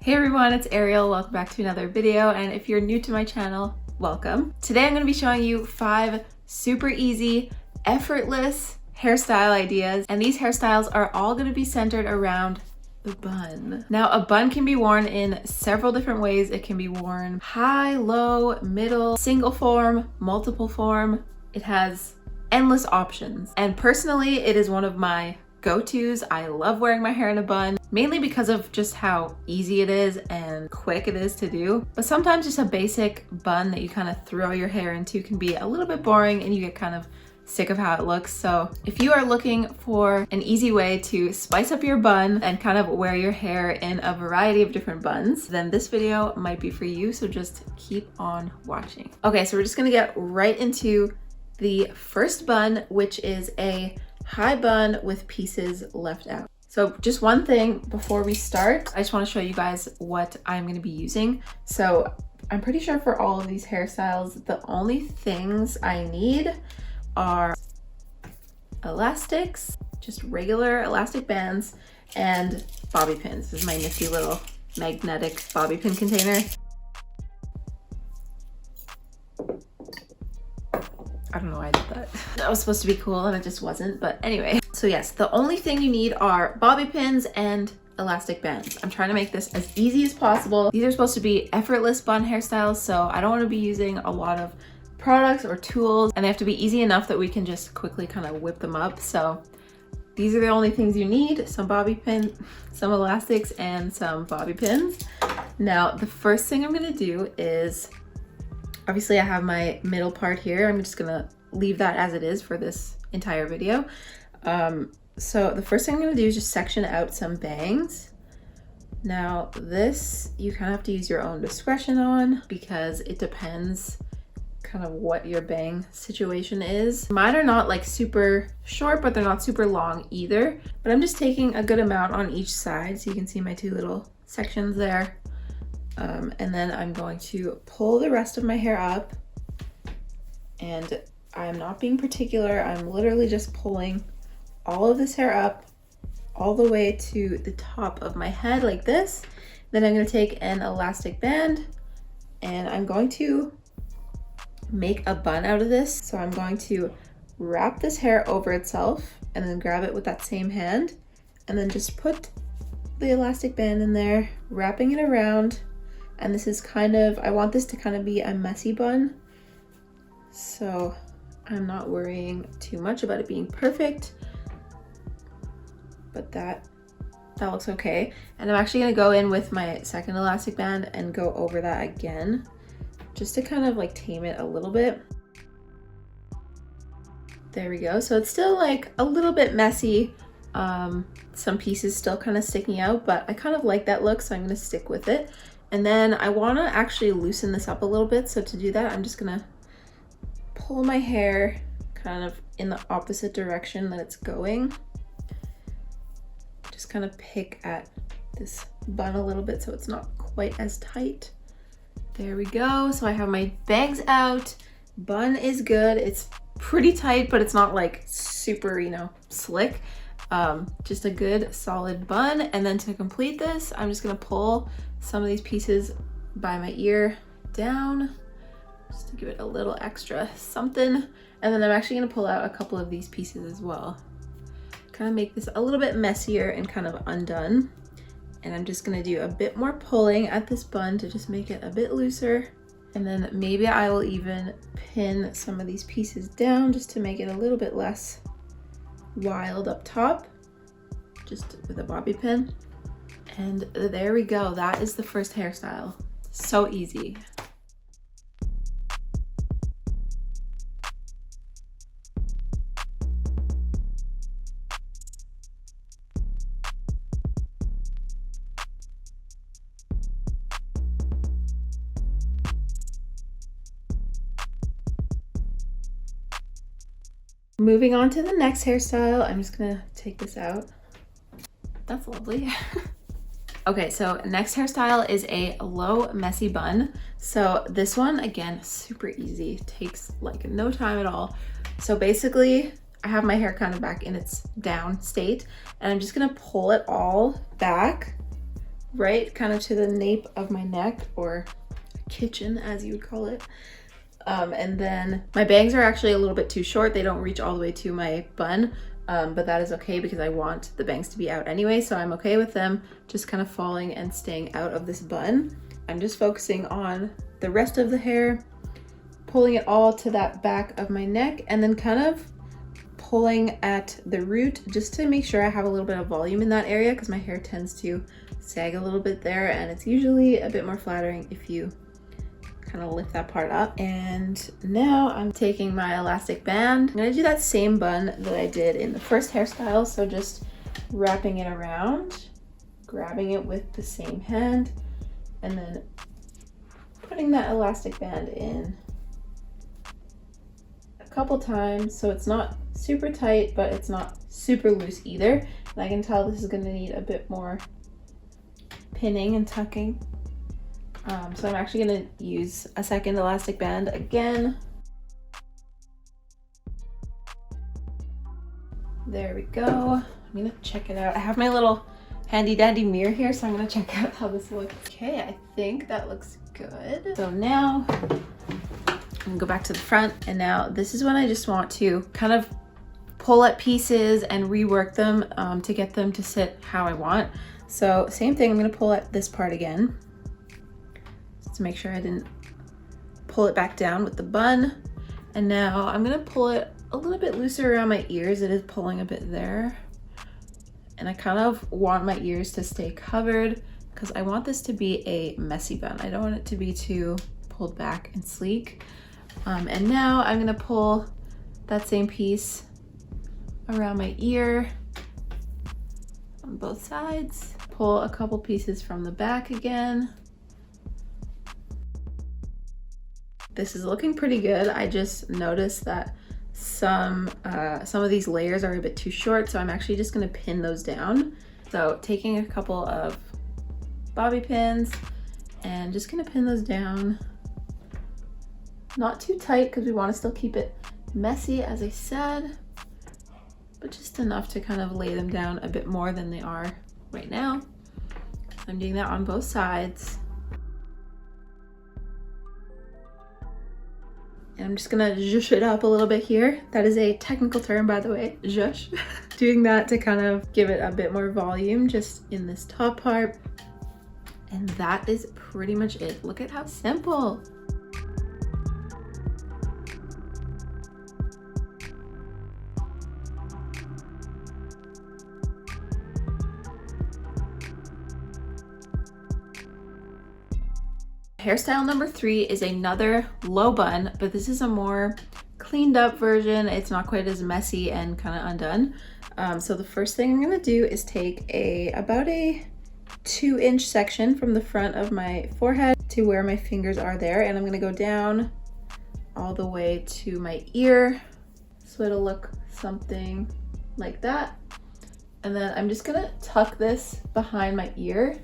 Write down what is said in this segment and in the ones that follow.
Hey everyone, it's Ariel. Welcome back to another video, and if you're new to my channel, welcome. Today I'm going to be showing you 5 super easy, effortless hairstyle ideas, and these hairstyles are all going to be centered around the bun. Now, a bun can be worn in several different ways. It can be worn high, low, middle, single form, multiple form. It has endless options, and personally, it is one of my go-tos. I love wearing my hair in a bun, mainly because of just how easy it is and quick it is to do. But sometimes just a basic bun that you kind of throw your hair into can be a little bit boring and you get kind of sick of how it looks. So if you are looking for an easy way to spice up your bun and kind of wear your hair in a variety of different buns, then this video might be for you. So just keep on watching. Okay, so we're just gonna get right into the first bun, which is a high bun with pieces left out. So just one thing before we start, I just want to show you guys what I'm going to be using. So I'm pretty sure for all of these hairstyles, the only things I need are elastics, just regular elastic bands, and bobby pins. This is my nifty little magnetic bobby pin container. I don't know why I did that. That was supposed to be cool and it just wasn't, but anyway. So yes, the only thing you need are bobby pins and elastic bands. I'm trying to make this as easy as possible. These are supposed to be effortless bun hairstyles, so I don't want to be using a lot of products or tools, and they have to be easy enough that we can just quickly kind of whip them up. So these are the only things you need: some bobby pin, some elastics, and some bobby pins. Now, the first thing I'm gonna do is, obviously I have my middle part here. I'm just gonna leave that as it is for this entire video. So the first thing I'm gonna do is just section out some bangs. Now this, you kind of have to use your own discretion on, because it depends kind of what your bang situation is. Mine are not like super short, but they're not super long either. But I'm just taking a good amount on each side, so you can see my two little sections there. And then I'm going to pull the rest of my hair up, and I'm not being particular. I'm literally just pulling all of this hair up all the way to the top of my head like this. Then I'm going to take an elastic band and I'm going to make a bun out of this. So I'm going to wrap this hair over itself and then grab it with that same hand and then just put the elastic band in there, wrapping it around. And this is kind of, I want this to kind of be a messy bun, so I'm not worrying too much about it being perfect, but that looks okay. And I'm actually gonna go in with my second elastic band and go over that again, just to kind of like tame it a little bit. There we go. So it's still like a little bit messy. Some pieces still kind of sticking out, but I kind of like that look, so I'm gonna stick with it. And then I want to actually loosen this up a little bit. So to do that, I'm just gonna pull my hair kind of in the opposite direction that it's going. Just kind of pick at this bun a little bit so it's not quite as tight. There we go. So I have my bangs out. Bun is good. It's pretty tight, but it's not like super, slick. Just a good solid bun. And then to complete this, I'm just gonna pull some of these pieces by my ear down, just to give it a little extra something. And then I'm actually gonna pull out a couple of these pieces as well. Kind of make this a little bit messier and kind of undone. And I'm just gonna do a bit more pulling at this bun to just make it a bit looser. And then maybe I will even pin some of these pieces down just to make it a little bit less wild up top, just with a bobby pin. And there we go. That is the first hairstyle. So easy. Moving on to the next hairstyle, I'm just gonna take this out. That's lovely. Okay, so next hairstyle is a low messy bun. So this one, again, super easy, takes like no time at all. So basically I have my hair kind of back in its down state, and I'm just gonna pull it all back right kind of to the nape of my neck, or kitchen as you would call it. And then my bangs are actually a little bit too short. They don't reach all the way to my bun, but that is okay because I want the bangs to be out anyway, so I'm okay with them just kind of falling and staying out of this bun. I'm just focusing on the rest of the hair, pulling it all to that back of my neck, and then kind of pulling at the root just to make sure I have a little bit of volume in that area, because my hair tends to sag a little bit there, and it's usually a bit more flattering if you kind of lift that part up. And now I'm taking my elastic band. I'm gonna do that same bun that I did in the first hairstyle, so just wrapping it around, grabbing it with the same hand, and then putting that elastic band in a couple times so it's not super tight, but it's not super loose either. And I can tell this is gonna need a bit more pinning and tucking. So I'm actually gonna use a second elastic band again. There we go. I'm gonna check it out. I have my little handy dandy mirror here, so I'm gonna check out how this looks. Okay, I think that looks good. So now I'm gonna go back to the front, and now this is when I just want to kind of pull at pieces and rework them to get them to sit how I want. So same thing, I'm gonna pull at this part again, to make sure I didn't pull it back down with the bun. And now I'm gonna pull it a little bit looser around my ears. It is pulling a bit there. And I kind of want my ears to stay covered because I want this to be a messy bun. I don't want it to be too pulled back and sleek. And now I'm gonna pull that same piece around my ear on both sides. Pull a couple pieces from the back again. This is looking pretty good. I just noticed that some of these layers are a bit too short, so I'm actually just gonna pin those down. So taking a couple of bobby pins and just gonna pin those down. Not too tight because we want to still keep it messy, as I said, but just enough to kind of lay them down a bit more than they are right now. I'm doing that on both sides. And I'm just gonna zhuzh it up a little bit here. That is a technical term, by the way, zhuzh. Doing that to kind of give it a bit more volume just in this top part. And that is pretty much it. Look at how simple. Hairstyle number 3 is another low bun, but this is a more cleaned up version. It's not quite as messy and kind of undone. So the first thing I'm gonna do is take about a 2-inch section from the front of my forehead to where my fingers are there, and I'm gonna go down all the way to my ear. So it'll look something like that. And then I'm just gonna tuck this behind my ear.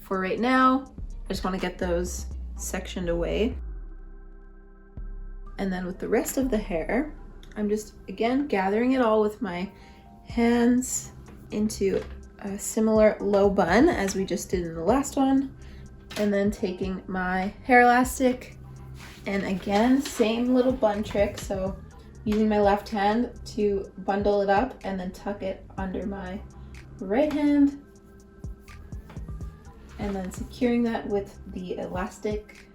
For right now, I just wanna get those sectioned away. And then with the rest of the hair, I'm just, again, gathering it all with my hands into a similar low bun as we just did in the last one. And then taking my hair elastic, and again, same little bun trick. So using my left hand to bundle it up and then tuck it under my right hand. And then securing that with the elastic.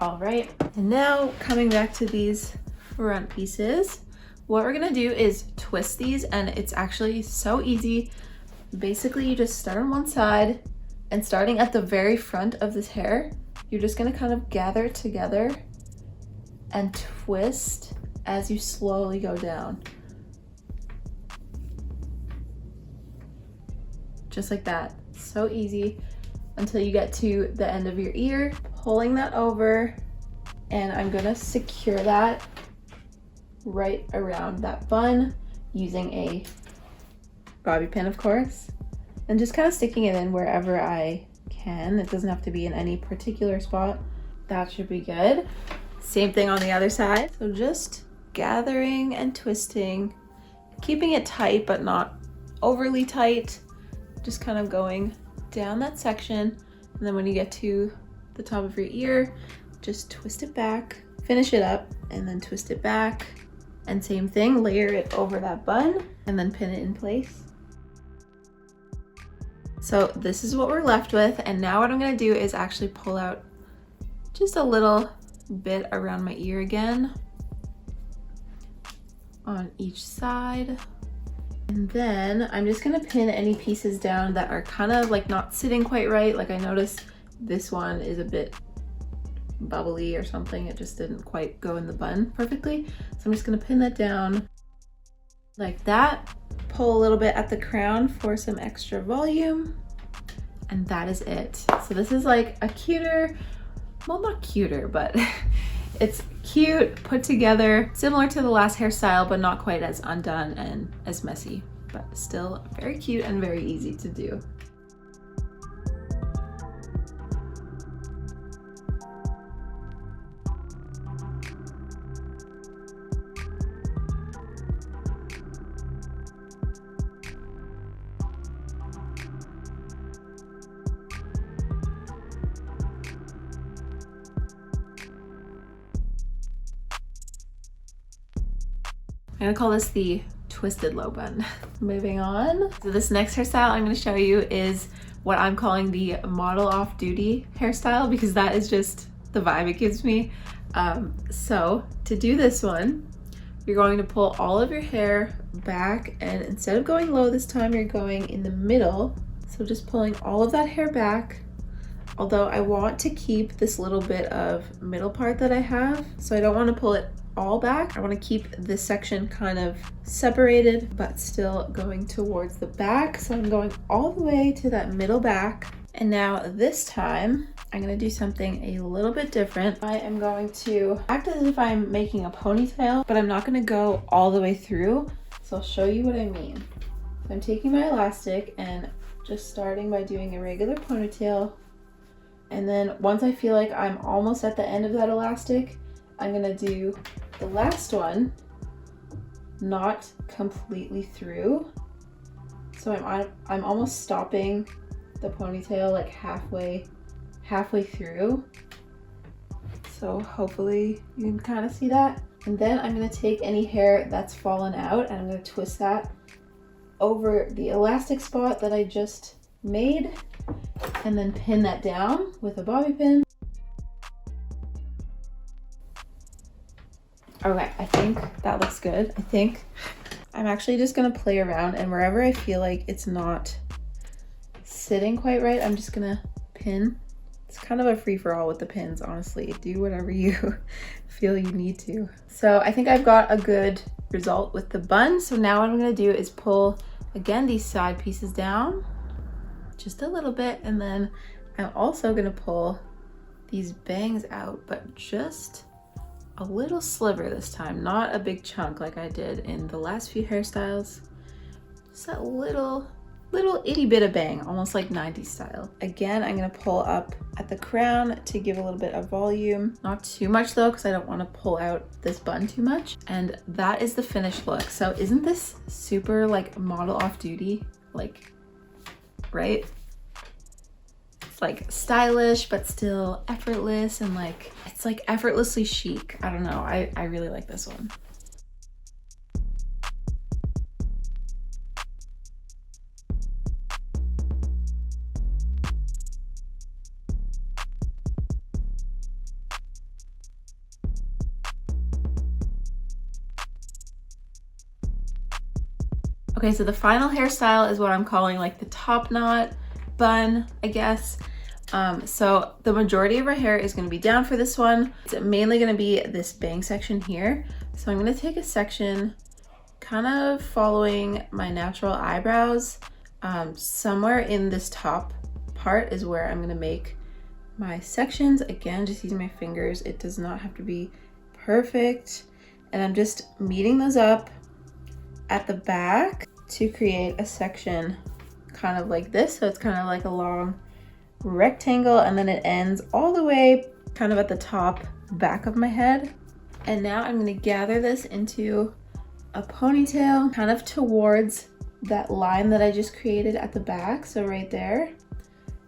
All right, and now coming back to these front pieces, what we're gonna do is twist these, and it's actually so easy. Basically, you just start on one side, and starting at the very front of this hair, you're just gonna kind of gather it together and twist as you slowly go down. Just like that, so easy, until you get to the end of your ear, pulling that over, and I'm gonna secure that right around that bun using a bobby pin, of course, and just kind of sticking it in wherever I can. It doesn't have to be in any particular spot. That should be good. Same thing on the other side. So just gathering and twisting, keeping it tight but not overly tight. Just kind of going down that section. And then when you get to the top of your ear, just twist it back, finish it up, and then twist it back. And same thing, layer it over that bun and then pin it in place. So this is what we're left with. And now what I'm gonna do is actually pull out just a little bit around my ear again on each side. And then I'm just gonna pin any pieces down that are kind of like not sitting quite right. Like I noticed this one is a bit bubbly or something. It just didn't quite go in the bun perfectly. So I'm just gonna pin that down like that. Pull a little bit at the crown for some extra volume. And that is it. So this is like a cuter, well, not cuter, but it's cute, put together, similar to the last hairstyle, but not quite as undone and as messy, but still very cute and very easy to do. I'm gonna call this the twisted low bun. Moving on. So this next hairstyle I'm gonna show you is what I'm calling the model off duty hairstyle, because that is just the vibe it gives me. So to do this one, you're going to pull all of your hair back, and instead of going low this time, you're going in the middle. So just pulling all of that hair back. Although I want to keep this little bit of middle part that I have, so I don't want to pull it all back. I want to keep this section kind of separated, but still going towards the back. So I'm going all the way to that middle back. And now this time, I'm going to do something a little bit different. I am going to act as if I'm making a ponytail, but I'm not going to go all the way through. So I'll show you what I mean. So I'm taking my elastic and just starting by doing a regular ponytail. And then once I feel like I'm almost at the end of that elastic, I'm gonna do the last one, not completely through. So I'm almost stopping the ponytail like halfway through. So hopefully you can kind of see that. And then I'm gonna take any hair that's fallen out and I'm gonna twist that over the elastic spot that I just made, and then pin that down with a bobby pin. Okay, I think that looks good. I think I'm actually just gonna play around, and wherever I feel like it's not sitting quite right, I'm just gonna pin. It's kind of a free-for-all with the pins, honestly. Do whatever you feel you need to. So I think I've got a good result with the bun. So now what I'm gonna do is pull, again, these side pieces down just a little bit, and then I'm also gonna pull these bangs out, but just a little sliver this time, not a big chunk like I did in the last few hairstyles. Just that little itty bit of bang, almost like 90s style. Again, I'm gonna pull up at the crown to give a little bit of volume. Not too much though, because I don't want to pull out this bun too much. And that is the finished look. So isn't this super like model off duty? Like, right? It's like stylish, but still effortless, and like, it's like effortlessly chic. I don't know, I really like this one. Okay, so the final hairstyle is what I'm calling like the top knot bun, I guess. So the majority of our hair is going to be down for this one. It's mainly going to be this bang section here. So I'm going to take a section kind of following my natural eyebrows. Somewhere in this top part is where I'm going to make my sections. Again, just using my fingers. It does not have to be perfect. And I'm just meeting those up at the back to create a section kind of like this. So it's kind of like a long rectangle, and then it ends all the way kind of at the top back of my head. And now I'm gonna gather this into a ponytail kind of towards that line that I just created at the back, so right there.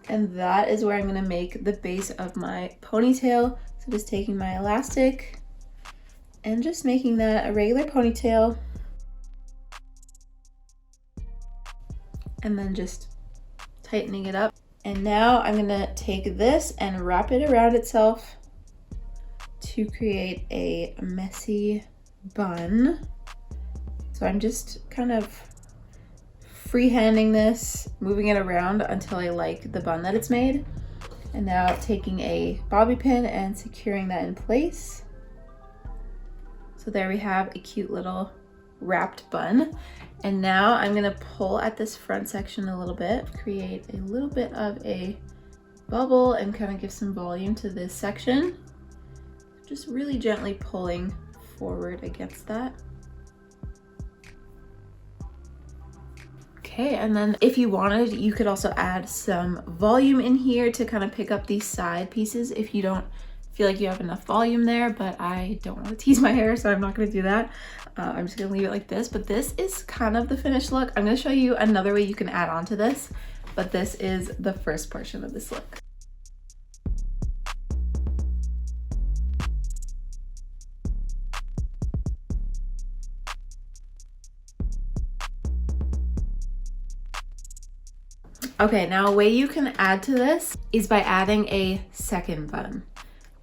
And that is where I'm gonna make the base of my ponytail. So just taking my elastic and just making that a regular ponytail. And then just tightening it up. And now I'm gonna take this and wrap it around itself to create a messy bun. So I'm just kind of freehanding this, moving it around until I like the bun that it's made. And now taking a bobby pin and securing that in place. So there we have a cute little wrapped bun. And now I'm gonna pull at this front section a little bit, create a little bit of a bubble and kind of give some volume to this section. Just really gently pulling forward against that. Okay, and then if you wanted, you could also add some volume in here to kind of pick up these side pieces if you don't feel like you have enough volume there, but I don't want to tease my hair, so I'm not going to do that. I'm just going to leave it like this, but this is kind of the finished look. I'm going to show you another way you can add on to this, but this is the first portion of this look. Okay, now a way you can add to this is by adding a second bun.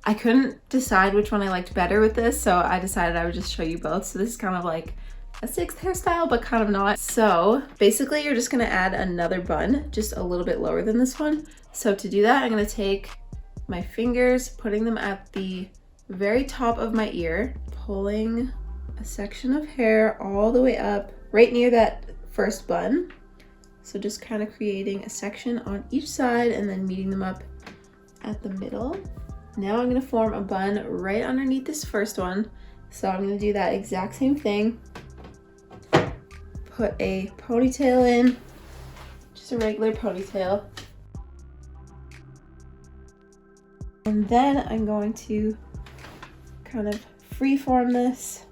I couldn't decide which one I liked better with this, so I decided I would just show you both. So this is kind of like a sixth hairstyle, but kind of not. So basically you're just gonna add another bun, just a little bit lower than this one. So to do that, I'm gonna take my fingers, putting them at the very top of my ear, pulling a section of hair all the way up, right near that first bun. So just kind of creating a section on each side and then meeting them up at the middle. Now I'm gonna form a bun right underneath this first one. So I'm gonna do that exact same thing. Put a ponytail in, just a regular ponytail. And then I'm going to kind of freeform this,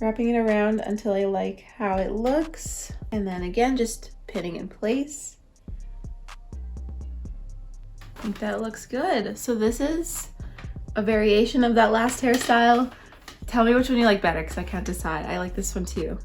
wrapping it around until I like how it looks. And then again, just pinning in place. I think that looks good. So this is a variation of that last hairstyle. Tell me which one you like better, because I can't decide. I like this one too.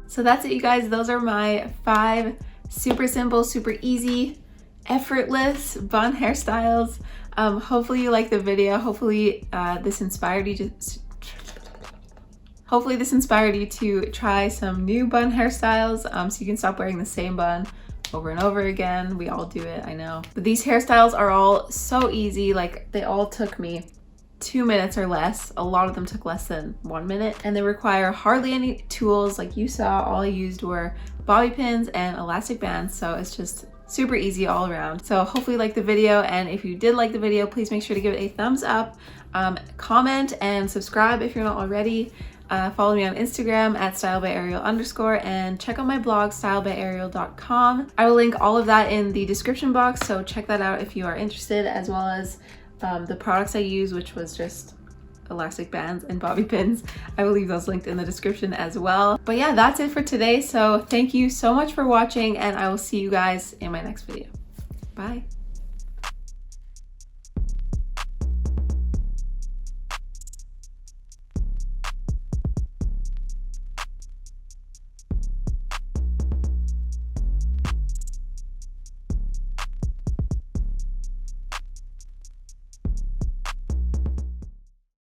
So that's it, you guys. Those are my 5 super simple, super easy, effortless bun hairstyles. Hopefully you liked the video. Hopefully this inspired you to try some new bun hairstyles, so you can stop wearing the same bun over and over again. We all do it, I know. But these hairstyles are all so easy. Like, they all took me 2 minutes or less. A lot of them took less than 1 minute, and they require hardly any tools. Like you saw, all I used were bobby pins and elastic bands, so it's just super easy all around. So hopefully you liked the video, and if you did like the video, please make sure to give it a thumbs up, comment and subscribe if you're not already. Follow me on Instagram at stylebyariel_, and check out my blog, stylebyariel.com. I will link all of that in the description box, so check that out if you are interested, as well as the products I use, which was just elastic bands and bobby pins. I will leave those linked in the description as well. But yeah, that's it for today. So thank you so much for watching, and I will see you guys in my next video. Bye.